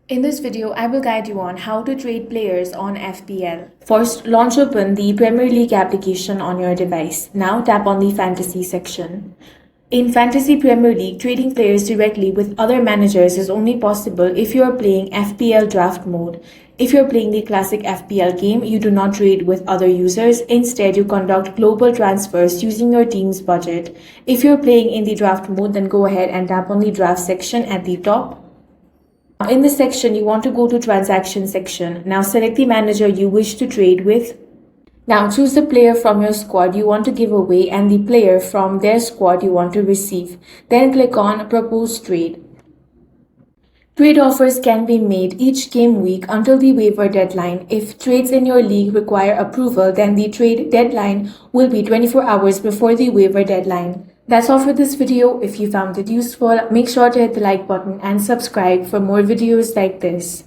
In this video, I will guide you on how to trade players on FPL. First, launch open the Premier League application on your device. Now tap on the Fantasy section. In Fantasy Premier League, trading players directly with other managers is only possible if you are playing FPL draft mode. If you're playing the classic FPL game, you do not trade with other users. Instead, you conduct global transfers using your team's budget. If you're playing in the draft mode, then go ahead and tap on the draft section at the top. In this section, you want to go to transaction section. Now select the manager you wish to trade with. Now choose the player from your squad you want to give away and the player from their squad you want to receive. Then click on propose trade. Trade offers can be made each game week until the waiver deadline. If trades in your league require approval, then the trade deadline will be 24 hours before the waiver deadline. That's all for this video. If you found it useful, make sure to hit the like button and subscribe for more videos like this.